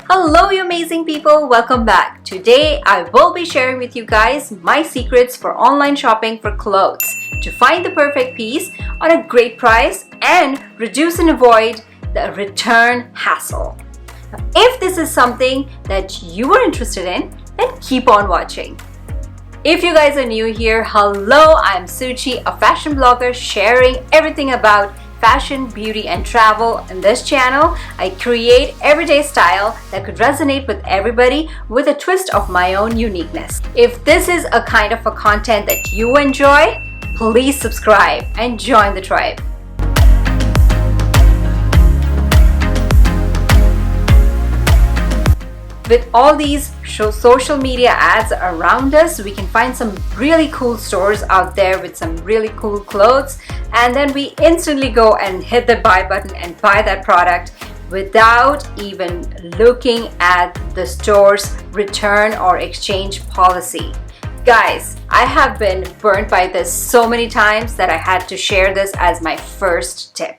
Hello, you amazing people! Welcome back. Today, I will be sharing with you guys my secrets for online shopping for clothes to find the perfect piece on a great price and reduce and avoid the return hassle. Now, if this is something that you are interested in, then keep on watching. If you guys are new here, hello, I'm Suchi, a fashion blogger sharing everything about fashion, beauty, and travel. In this channel, I create everyday style that could resonate with everybody with a twist of my own uniqueness. If this is a kind of a content that you enjoy, please subscribe and join the tribe. With all these social media ads around us, we can find some really cool stores out there with some really cool clothes, and then we instantly go and hit the buy button and buy that product without even looking at the store's return or exchange policy. Guys, I have been burnt by this so many times that I had to share this as my first tip.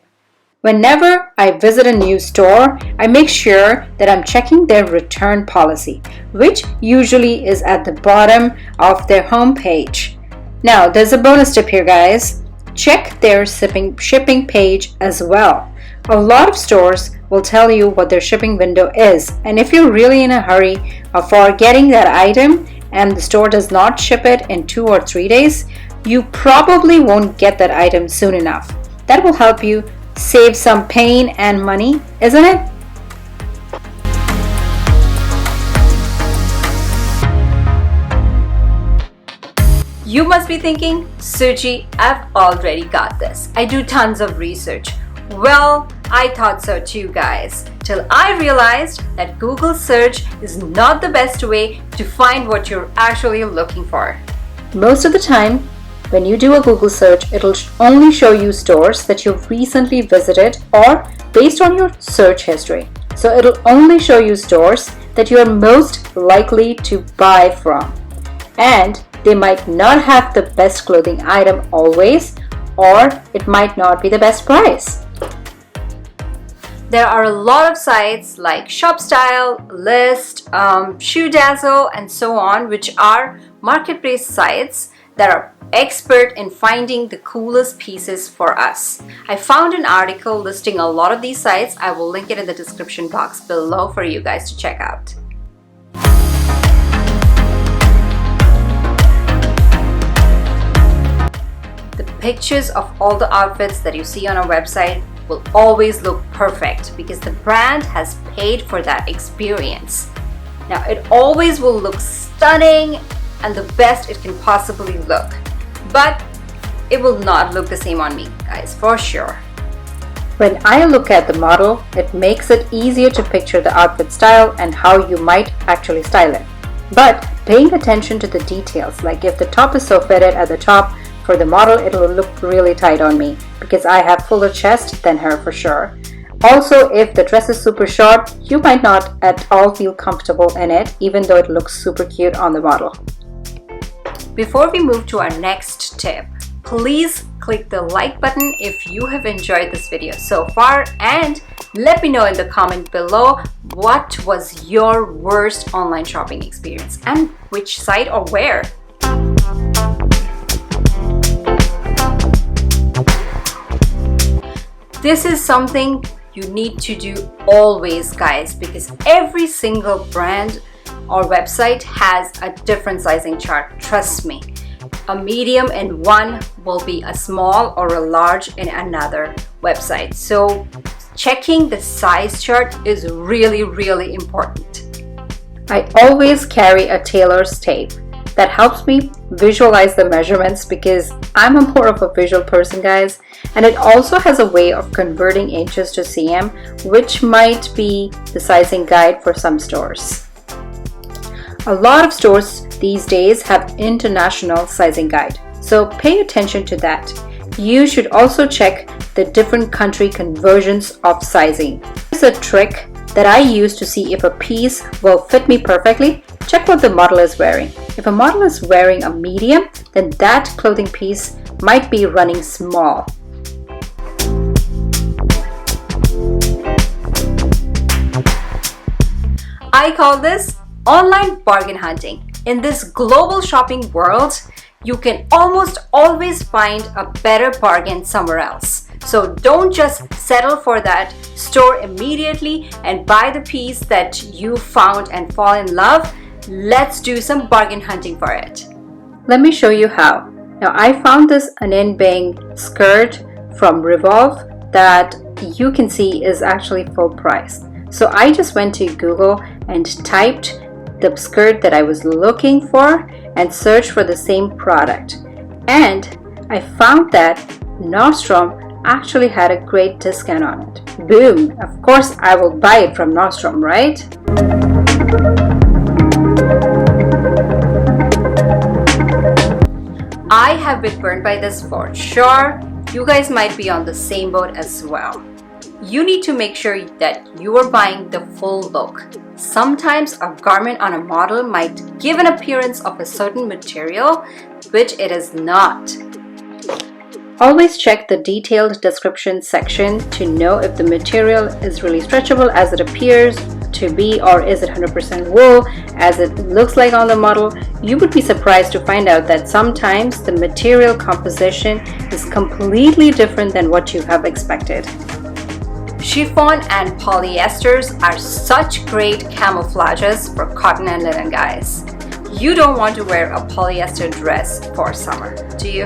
Whenever I visit a new store, I make sure that I'm checking their return policy, which usually is at the bottom of their homepage. Now, there's a bonus tip here, guys. Check their shipping page as well. A lot of stores will tell you what their shipping window is, and if you're really in a hurry for getting that item and the store does not ship it in 2 or 3 days, you probably won't get that item soon enough. That will help you save some pain and money, isn't it? You must be thinking, Suchi, I've already got this. I do tons of research. Well, I thought so too, guys, till I realized that Google search is not the best way to find what you're actually looking for. Most of the time, when you do a Google search, it'll only show you stores that you've recently visited or based on your search history. So it'll only show you stores that you are most likely to buy from. And they might not have the best clothing item always, or it might not be the best price. There are a lot of sites like ShopStyle, List, ShoeDazzle, and so on, which are marketplace sites that are expert in finding the coolest pieces for us. I found an article listing a lot of these sites. I will link it in the description box below for you guys to check out. The pictures of all the outfits that you see on our website will always look perfect because the brand has paid for that experience. Now, it always will look stunning and the best it can possibly look. But it will not look the same on me, guys, for sure. When I look at the model, it makes it easier to picture the outfit style and how you might actually style it. But paying attention to the details, like if the top is so fitted at the top for the model, it will look really tight on me because I have fuller chest than her for sure. Also, if the dress is super short, you might not at all feel comfortable in it, even though it looks super cute on the model. Before we move to our next tip, please click the like button if you have enjoyed this video so far, and let me know in the comment below what was your worst online shopping experience and which site or where. This is something you need to do always, guys, because every single brand or website has a different sizing chart. Trust me, a medium in one will be a small or a large in another website. So checking the size chart is really, really important. I always carry a tailor's tape that helps me visualize the measurements because I'm a more of a visual person, guys, and it also has a way of converting inches to cm, which might be the sizing guide for some stores. A lot of stores these days have international sizing guide, so pay attention to that. You should also check the different country conversions of sizing. Here's a trick that I use to see if a piece will fit me perfectly. Check what the model is wearing. If a model is wearing a medium, then that clothing piece might be running small. I call this online bargain hunting. In this global shopping world, you can almost always find a better bargain somewhere else. So don't just settle for that store immediately and buy the piece that you found and fall in love. Let's do some bargain hunting for it. Let me show you how. Now I found this onion bang skirt from Revolve that you can see is actually full price. So I just went to Google and typed the skirt that I was looking for and searched for the same product. And I found that Nordstrom actually had a great discount on it. Boom! Of course I will buy it from Nordstrom, right? I have been burned by this for sure. You guys might be on the same boat as well. You need to make sure that you are buying the full look. Sometimes a garment on a model might give an appearance of a certain material, which it is not. Always check the detailed description section to know if the material is really stretchable as it appears to be, or is it 100% wool as it looks like on the model. You would be surprised to find out that sometimes the material composition is completely different than what you have expected. Chiffon and polyesters are such great camouflages for cotton and linen, guys. You don't want to wear a polyester dress for summer, do you?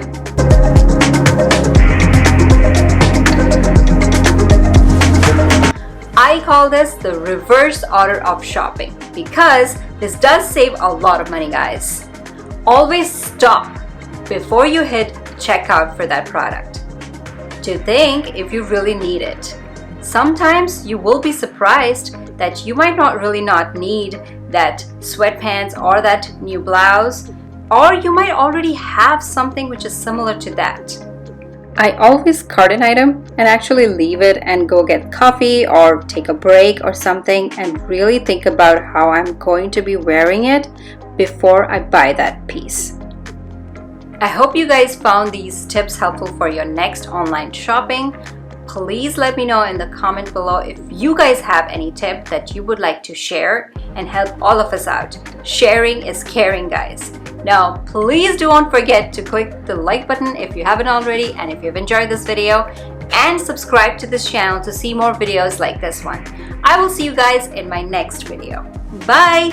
I call this the reverse order of shopping because this does save a lot of money, guys. Always stop before you hit checkout for that product to think if you really need it. Sometimes you will be surprised that you might not need that sweatpants or that new blouse, or you might already have something which is similar to that. I always cart an item and actually leave it and go get coffee or take a break or something and really think about how I'm going to be wearing it before I buy that piece. I hope you guys found these tips helpful for your next online shopping. Please let me know in the comment below if you guys have any tip that you would like to share and help all of us out. Sharing is caring, guys. Now, please don't forget to click the like button if you haven't already, and if you've enjoyed this video, and subscribe to this channel to see more videos like this one. I will see you guys in my next video. Bye!